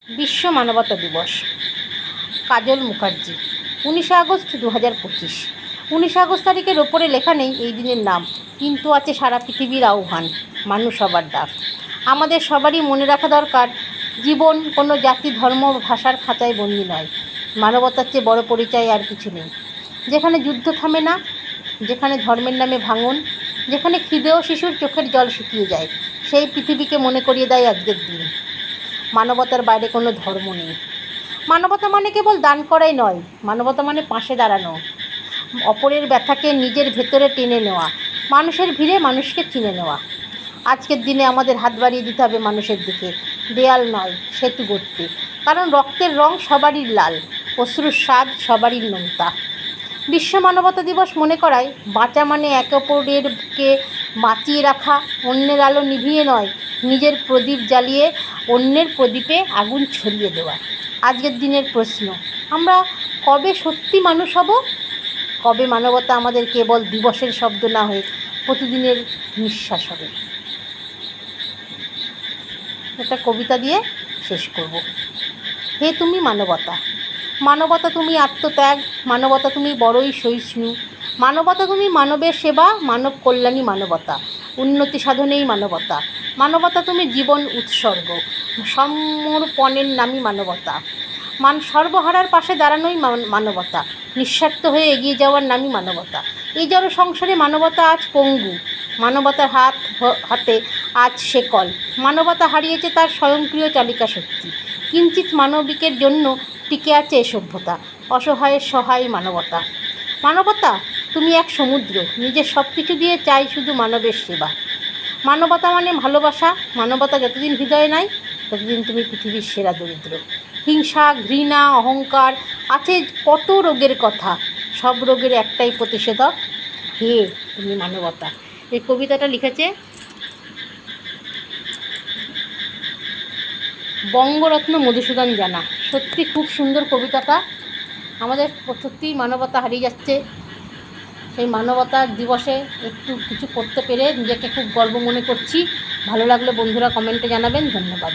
বিশ্ব মানবতা দিবস। কাজল মুখার্জি, 19 আগস্ট 2025। 19 আগস্ট তারিখের ওপরে লেখা নেই এই দিনের নাম, কিন্তু আছে সারা পৃথিবীর আহ্বান, মানুষ সবার ডাক। আমাদের সবারই মনে রাখা দরকার, জীবন কোনো জাতি, ধর্ম, ভাষার খাঁচায় বন্দী নয়। মানবতার চেয়ে বড় পরিচয় আর কিছু নেই। যেখানে যুদ্ধ থামে না, যেখানে ধর্মের নামে ভাঙন, যেখানে খিদেও শিশুর চোখের জল শুকিয়ে যায়, সেই পৃথিবীকে মনে করিয়ে দেয় আজকের দিন। মানবতার বাইরে কোনো ধর্ম নেই। মানবতা মানে কেবল দান করাই নয়, মানবতা মানে পাশে দাঁড়ানো, অপরের ব্যথাকে নিজের ভেতরে টেনে নেওয়া, মানুষের ভিড়ে মানুষকে চিনে নেওয়া। আজকের দিনে আমাদের হাত বাড়িয়ে দিতে হবে মানুষের দিকে, দেয়াল নয়, সেতু গড়তে। কারণ রক্তের রং সবারই লাল, অশ্রুর স্বাদ সবারই নোনতা। বিশ্ব মানবতা দিবস মনে করায়, বাঁচা মানে একে অপরকে বাঁচিয়ে রাখা, অন্যের আলো নিভিয়ে নয়, নিজের প্রদীপ জ্বালিয়ে অন্যের প্রদীপে আগুন ছড়িয়ে দেওয়া। আজকের দিনের প্রশ্ন, আমরা কবে সত্যি মানুষ হব? কবে মানবতা আমাদের কেবল দিবসের শব্দ না হয়ে প্রতিদিনের নিঃশ্বাস হবে? একটা কবিতা দিয়ে শেষ করব। হে তুমি মানবতা, মানবতা তুমি আত্মত্যাগ, মানবতা তুমি বড়ই সহিষ্ণু, মানবতা তুমি মানবের সেবা, মানব কল্যাণী মানবতা, উন্নতি সাধনেই মানবতা, মানবতা তুমি জীবন উৎসর্গ, সমর্পণের নামই মানবতা, সর্বহারার পাশে দাঁড়ানোই মানবতা, নিঃস্বার্থ হয়ে এগিয়ে যাওয়ার নামই মানবতা। এই জড় সংসারে মানবতা আজ পঙ্গু, মানবতার হাতে আজ শেকল। মানবতা হারিয়েছে তার স্বয়ংক্রিয় চালিকা শক্তি। কিঞ্চিৎ মানবিকের জন্য টিকে আছে এ সভ্যতা, অসহায়ের সহায় মানবতা। মানবতা তুমি এক সমুদ্র, নিজের সব কিছু দিয়ে চাই শুধু মানবের সেবা। মানবতা মানে ভালোবাসা, মানবতা যতদিন হৃদয়ে নাই ততদিন তুমি পৃথিবীর সেরা দরিদ্র। হিংসা, ঘৃণা, অহংকার, আছে কত রোগের কথা, সব রোগের একটাই প্রতিষেধক, হে তুমি মানবতা। এই কবিতাটা লিখেছে বঙ্গরত্ন মধুসূদন জানা। সত্যি খুব সুন্দর কবিতাটা। আমাদের সত্যিই মানবতা হারিয়ে যাচ্ছে। সেই মানবতার দিবসে একটু কিছু করতে পেরে নিজেকে খুব গর্ব মনে করছি। ভালো লাগলে বন্ধুরা কমেন্টে জানাবেন। ধন্যবাদ।